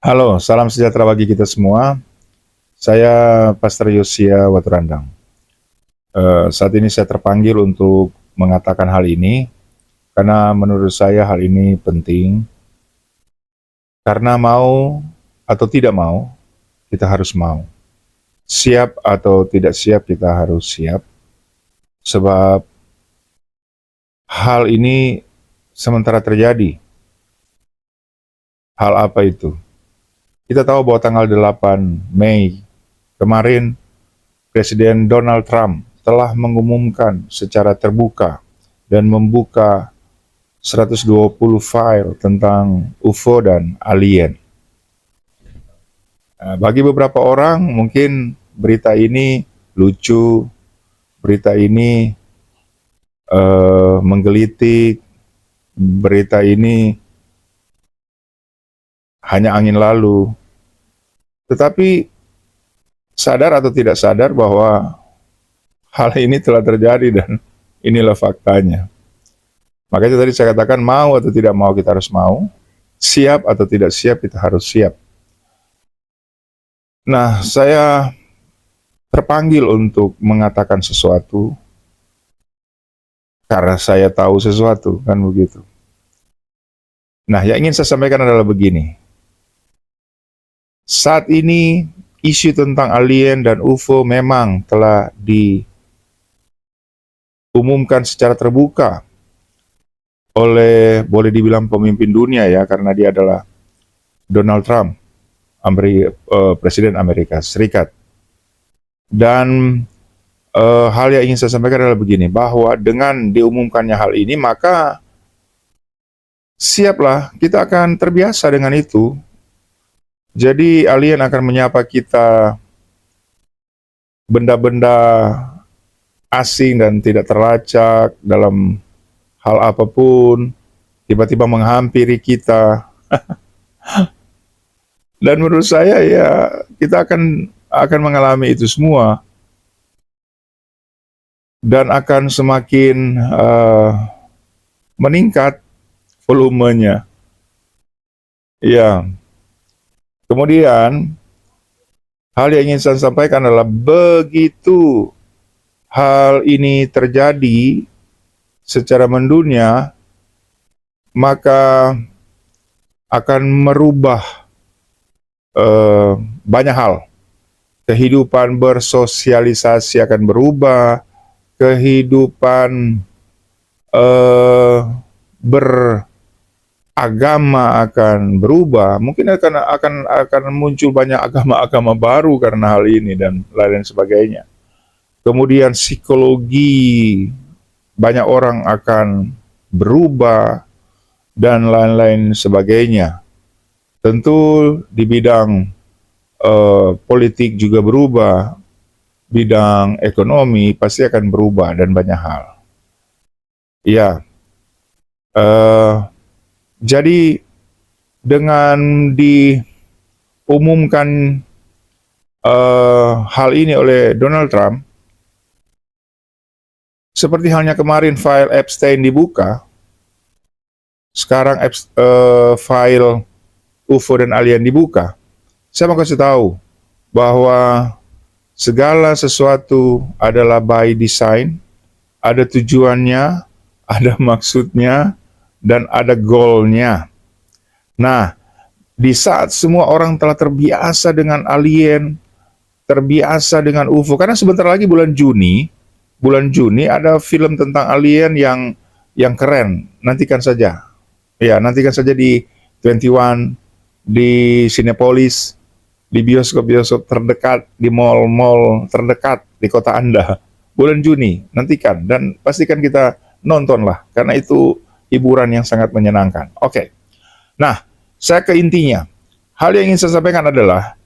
Halo, salam sejahtera bagi kita semua. Saya Pastor Yosia Waturandang. Saat ini saya terpanggil untuk mengatakan hal ini karena menurut saya hal ini penting. Karena mau atau tidak mau, kita harus mau. Siap atau tidak siap, kita harus siap. Sebab hal ini sementara terjadi. Hal apa itu? Kita tahu bahwa tanggal 8 Mei kemarin Presiden Donald Trump telah mengumumkan secara terbuka dan membuka 120 file tentang UFO dan alien. Bagi beberapa orang mungkin berita ini lucu, berita ini menggelitik, berita ini hanya angin lalu. Tetapi sadar atau tidak sadar bahwa hal ini telah terjadi dan inilah faktanya. Makanya tadi saya katakan mau atau tidak mau kita harus mau, siap atau tidak siap kita harus siap. Nah, saya terpanggil untuk mengatakan sesuatu karena saya tahu sesuatu, kan begitu. Nah, yang ingin saya sampaikan adalah begini. Saat ini isu tentang alien dan UFO memang telah diumumkan secara terbuka oleh, boleh dibilang pemimpin dunia ya, karena dia adalah Donald Trump, Presiden Amerika Serikat. Dan hal yang ingin saya sampaikan adalah begini, bahwa dengan diumumkannya hal ini, maka siaplah, kita akan terbiasa dengan itu. Jadi alien akan menyapa kita benda-benda asing dan tidak terlacak dalam hal apapun, tiba-tiba menghampiri kita. Dan menurut saya ya kita akan mengalami itu semua dan akan semakin meningkat volumenya. Ya. Kemudian hal yang ingin saya sampaikan adalah begitu hal ini terjadi secara mendunia, maka akan merubah banyak hal. Kehidupan bersosialisasi akan berubah, kehidupan beragama akan berubah. Mungkin akan muncul banyak agama-agama baru karena hal ini dan lain sebagainya. Kemudian psikologi banyak orang akan berubah dan lain-lain sebagainya. Tentu di bidang politik juga berubah, bidang ekonomi pasti akan berubah dan banyak hal. Ya, jadi dengan diumumkan hal ini oleh Donald Trump, seperti halnya kemarin file Epstein dibuka, sekarang file UFO dan alien dibuka. Saya mau kasih tahu bahwa segala sesuatu adalah by design, ada tujuannya, ada maksudnya, dan ada goalnya. Nah, di saat semua orang telah terbiasa dengan alien, terbiasa dengan UFO, karena sebentar lagi bulan Juni ada film tentang alien yang keren. Nantikan saja. Ya, nantikan saja di 21, di Cinepolis, di bioskop-bioskop terdekat, di mall-mall terdekat di kota Anda. Bulan Juni, nantikan dan pastikan kita nontonlah karena itu hiburan yang sangat menyenangkan. Oke. Nah, saya ke intinya. Hal yang ingin saya sampaikan adalah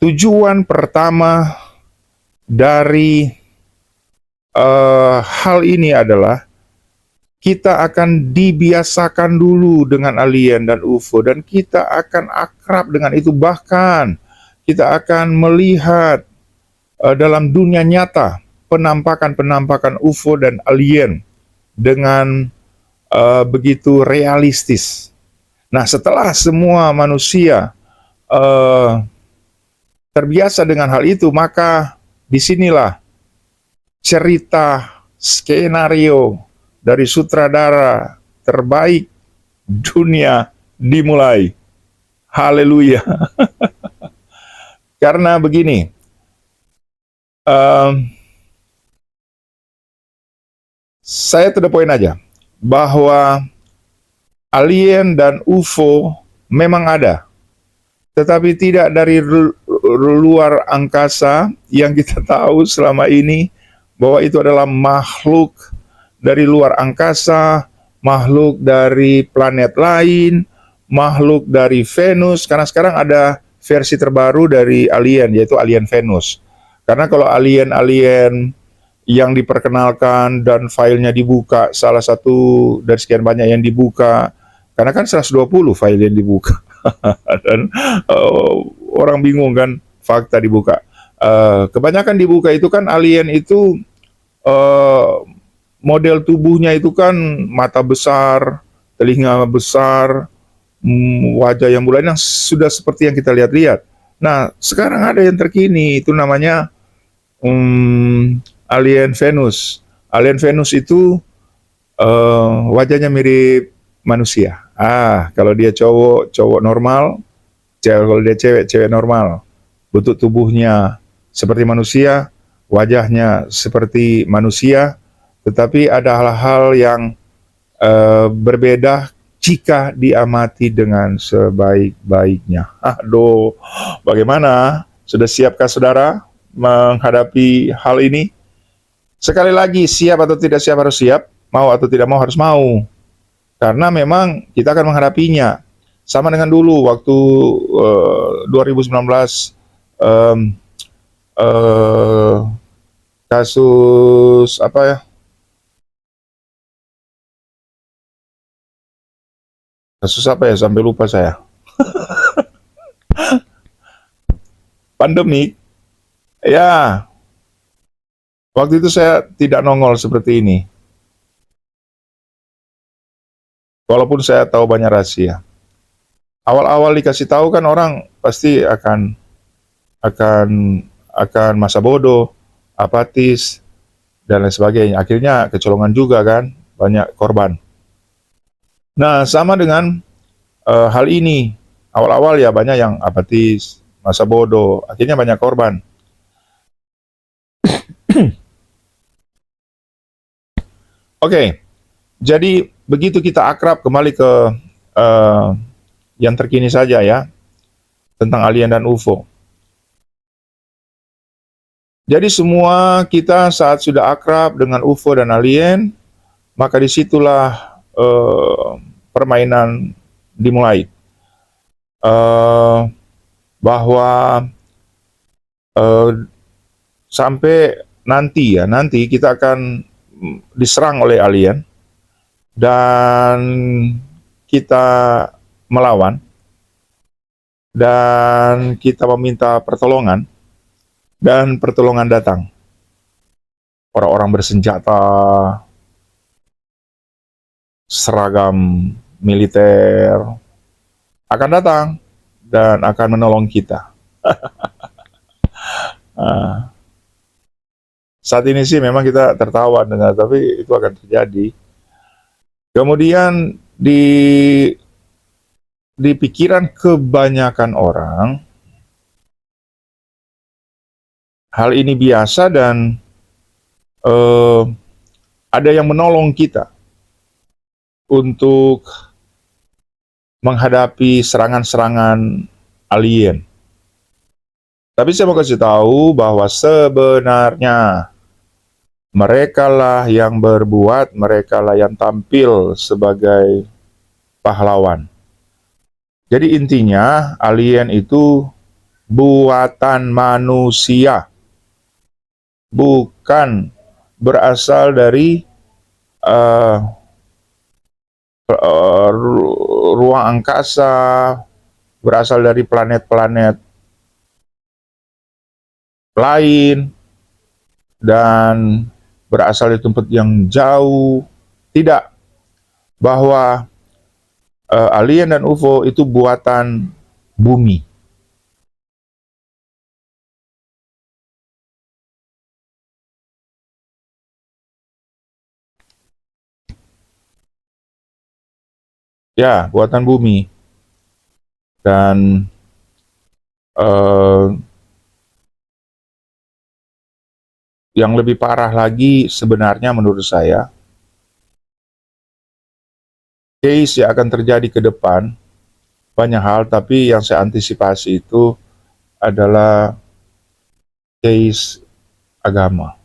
tujuan pertama dari hal ini adalah kita akan dibiasakan dulu dengan alien dan UFO dan kita akan akrab dengan itu, bahkan kita akan melihat dalam dunia nyata penampakan-penampakan UFO dan alien dengan begitu realistis. Nah, setelah semua manusia eh, terbiasa dengan hal itu, maka disinilah cerita skenario dari sutradara terbaik dunia dimulai. Haleluya. Karena begini, em, saya to the point aja, bahwa alien dan UFO memang ada, tetapi tidak dari luar angkasa yang kita tahu selama ini, bahwa itu adalah makhluk dari luar angkasa, makhluk dari planet lain, makhluk dari Venus, karena sekarang ada versi terbaru dari alien, yaitu alien Venus. Karena kalau alien-alien yang diperkenalkan dan filenya dibuka, salah satu dari sekian banyak yang dibuka, karena kan 120 file yang dibuka, dan orang bingung kan, fakta dibuka. Kebanyakan dibuka itu kan alien itu model tubuhnya itu kan mata besar, telinga besar, wajah yang bulat, yang sudah seperti yang kita lihat-lihat. Nah, sekarang ada yang terkini, itu namanya alien Venus. Alien Venus itu wajahnya mirip manusia. Kalau dia cowok, cowok normal, kalau dia cewek, cewek normal. Bentuk tubuhnya seperti manusia, wajahnya seperti manusia, tetapi ada hal-hal yang berbeda jika diamati dengan sebaik-baiknya. Aduh, bagaimana? Sudah siapkah saudara menghadapi hal ini? Sekali lagi, siap atau tidak siap harus siap, mau atau tidak mau harus mau. Karena memang kita akan menghadapinya. Sama dengan dulu waktu 2019 kasus apa ya? Kasus apa ya? Sampai lupa saya. Pandemik. Ya, waktu itu saya tidak nongol seperti ini. Walaupun saya tahu banyak rahasia. Awal-awal dikasih tahu kan orang pasti akan akan masa bodoh, apatis, dan lain sebagainya. Akhirnya kecolongan juga kan, banyak korban. Nah, sama dengan hal ini. Awal-awal ya banyak yang apatis, masa bodoh, akhirnya banyak korban. Oke, jadi begitu kita akrab, kembali ke yang terkini saja ya, tentang alien dan UFO. Jadi semua kita saat sudah akrab dengan UFO dan alien, maka disitulah permainan dimulai. Bahwa sampai nanti kita akan diserang oleh alien dan kita melawan dan kita meminta pertolongan dan pertolongan datang. Orang-orang bersenjata, seragam militer akan datang dan akan menolong kita. Saat ini sih memang kita tertawa dengan, tapi itu akan terjadi. Kemudian di pikiran kebanyakan orang, hal ini biasa dan ada yang menolong kita untuk menghadapi serangan-serangan alien. Tapi saya mau kasih tahu bahwa sebenarnya merekalah yang berbuat, merekalah yang tampil sebagai pahlawan. Jadi intinya alien itu buatan manusia, bukan berasal dari ruang angkasa, berasal dari planet-planet lain, dan berasal dari tempat yang jauh. Tidak, bahwa alien dan UFO itu buatan bumi, Ya, buatan bumi. Dan eh, yang lebih parah lagi sebenarnya menurut saya, case yang akan terjadi ke depan banyak hal, tapi yang saya antisipasi itu adalah case agama.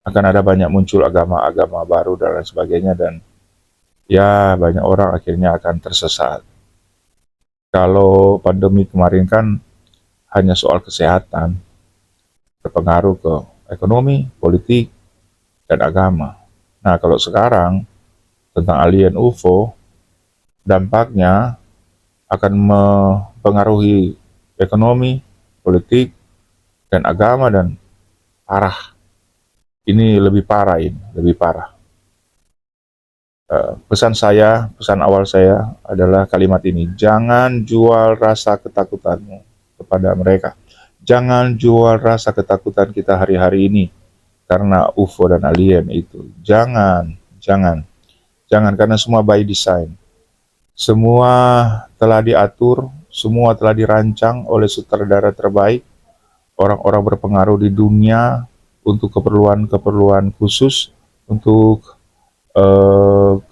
Akan ada banyak muncul agama-agama baru dan lain sebagainya, dan ya banyak orang akhirnya akan tersesat. Kalau pandemi kemarin kan hanya soal kesehatan, berpengaruh ke ekonomi, politik, dan agama. Nah, kalau sekarang tentang alien UFO, dampaknya akan mempengaruhi ekonomi, politik, dan agama, dan parah. Ini lebih parah ini, lebih parah. Pesan awal saya adalah kalimat ini: jangan jual rasa ketakutanmu kepada mereka. Jangan jual rasa ketakutan kita hari-hari ini karena UFO dan alien itu. Jangan, jangan, jangan, karena semua by design. Semua telah diatur, semua telah dirancang oleh sutradara terbaik, orang-orang berpengaruh di dunia untuk keperluan-keperluan khusus, untuk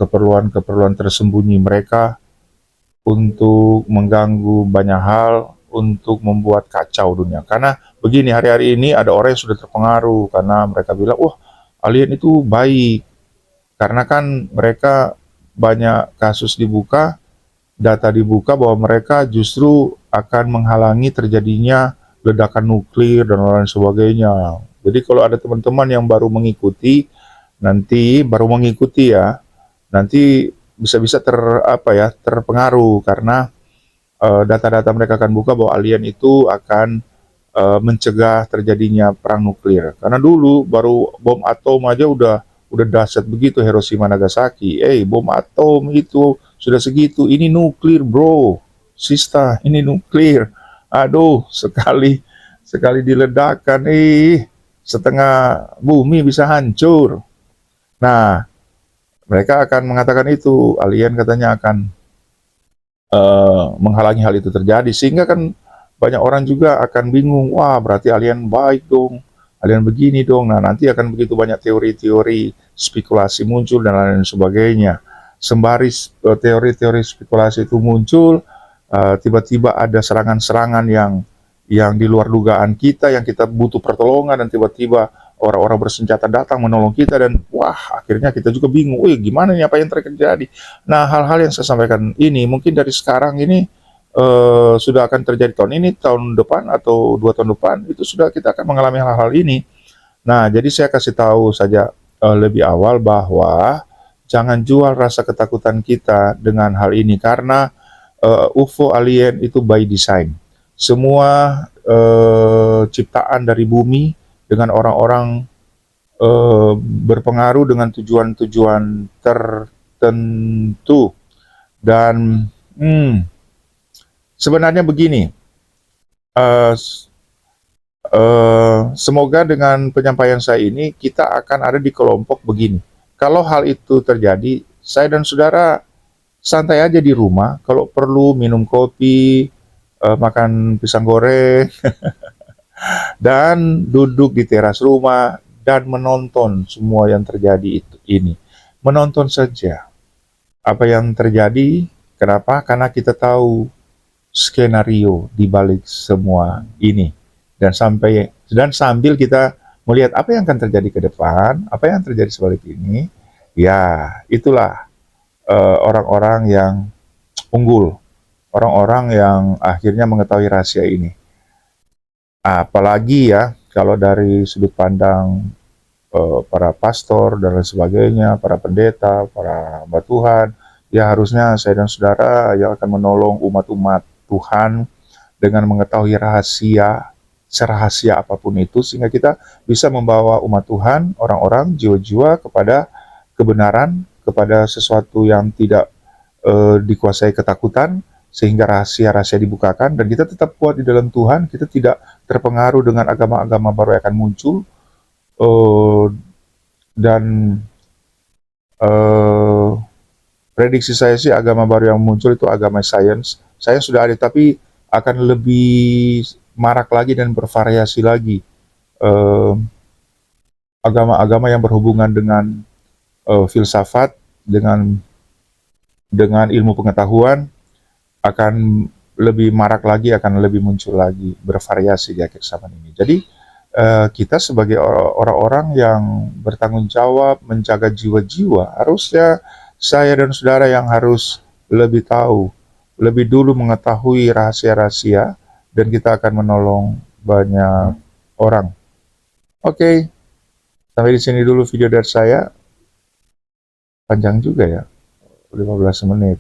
keperluan-keperluan tersembunyi mereka, untuk mengganggu banyak hal, untuk membuat kacau dunia. Karena begini, hari-hari ini ada orang yang sudah terpengaruh karena mereka bilang, wah, alien itu baik. Karena kan mereka banyak kasus dibuka, data dibuka bahwa mereka justru akan menghalangi terjadinya ledakan nuklir dan lain sebagainya. Jadi kalau ada teman-teman yang baru mengikuti, ya, nanti bisa-bisa terpengaruh karena data-data mereka akan buka bahwa alien itu akan mencegah terjadinya perang nuklir. Karena dulu baru bom atom aja udah dahsyat begitu, Hiroshima Nagasaki. Bom atom itu sudah segitu. Ini nuklir, bro. Sista, ini nuklir. Aduh, sekali sekali diledakkan, setengah bumi bisa hancur. Nah, mereka akan mengatakan itu, alien katanya akan menghalangi hal itu terjadi, sehingga kan banyak orang juga akan bingung, wah berarti alien baik dong, alien begini dong. Nah, nanti akan begitu banyak teori-teori spekulasi muncul dan lain sebagainya. Sembari teori-teori spekulasi itu muncul, tiba-tiba ada serangan-serangan yang di luar dugaan kita, yang kita butuh pertolongan, dan tiba-tiba orang-orang bersenjata datang menolong kita, dan wah, akhirnya kita juga bingung, wih gimana nih, apa yang terjadi. Nah, hal-hal yang saya sampaikan ini mungkin dari sekarang ini sudah akan terjadi tahun ini, tahun depan, atau 2 tahun depan, itu sudah kita akan mengalami hal-hal ini. Nah, jadi saya kasih tahu saja lebih awal bahwa jangan jual rasa ketakutan kita dengan hal ini, karena UFO alien itu by design. Semua ciptaan dari bumi dengan orang-orang berpengaruh dengan tujuan-tujuan tertentu. Dan sebenarnya begini, uh, semoga dengan penyampaian saya ini kita akan ada di kelompok begini. Kalau hal itu terjadi, saya dan saudara santai aja di rumah. Kalau perlu minum kopi, makan pisang goreng, dan duduk di teras rumah dan menonton semua yang terjadi ini. Menonton saja apa yang terjadi. Kenapa? Karena kita tahu skenario di balik semua ini, dan sambil kita melihat apa yang akan terjadi ke depan, apa yang terjadi sebalik ini. Ya, itulah orang-orang yang unggul, orang-orang yang akhirnya mengetahui rahasia ini. Apalagi ya kalau dari sudut pandang para pastor dan lain sebagainya, para pendeta, para hamba Tuhan, ya harusnya saya dan saudara yang akan menolong umat-umat Tuhan dengan mengetahui rahasia, serahasia apapun itu, sehingga kita bisa membawa umat Tuhan, orang-orang, jiwa-jiwa kepada kebenaran, kepada sesuatu yang tidak dikuasai ketakutan, sehingga rahasia-rahasia dibukakan, dan kita tetap kuat di dalam Tuhan. Kita tidak terpengaruh dengan agama-agama baru yang akan muncul, dan prediksi saya sih agama baru yang muncul itu agama sains. Sains sudah ada, tapi akan lebih marak lagi dan bervariasi lagi. Eh, Agama-agama yang berhubungan dengan filsafat, dengan ilmu pengetahuan akan lebih marak lagi, akan lebih muncul lagi, bervariasi di akhir zaman ini. Jadi kita sebagai orang-orang yang bertanggung jawab menjaga jiwa-jiwa, harusnya saya dan saudara yang harus lebih tahu, lebih dulu mengetahui rahasia-rahasia, dan kita akan menolong banyak orang. Oke, sampai di sini dulu video dari saya. Panjang juga ya, 15 menit.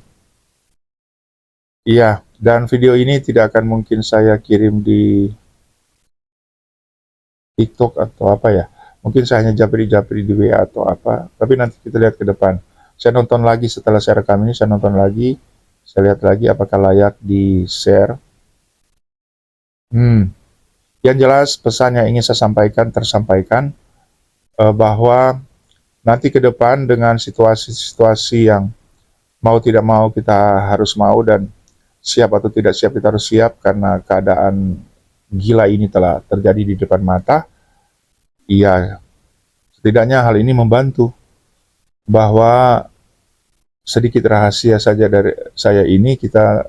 Iya, dan video ini tidak akan mungkin saya kirim di TikTok atau apa ya. Mungkin saya hanya japri-japri di WA atau apa, tapi nanti kita lihat ke depan. Saya nonton lagi setelah saya rekam ini, saya nonton lagi, saya lihat lagi apakah layak di-share. Yang jelas pesan yang ingin saya sampaikan tersampaikan, bahwa nanti ke depan dengan situasi-situasi yang mau tidak mau kita harus mau, dan siap atau tidak siap kita harus siap karena keadaan gila ini telah terjadi di depan mata. Iya, setidaknya hal ini membantu bahwa sedikit rahasia saja dari saya ini kita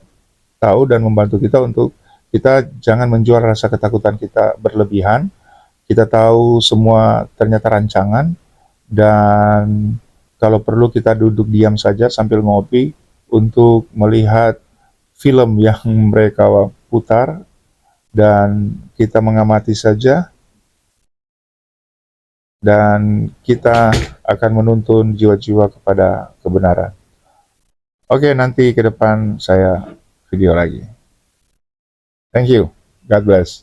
tahu, dan membantu kita untuk kita jangan menjual rasa ketakutan kita berlebihan. Kita tahu semua ternyata rancangan, dan kalau perlu kita duduk diam saja sambil ngopi untuk melihat film yang mereka putar, dan kita mengamati saja, dan kita akan menuntun jiwa-jiwa kepada kebenaran. Oke, nanti ke depan saya video lagi. Thank you. God bless.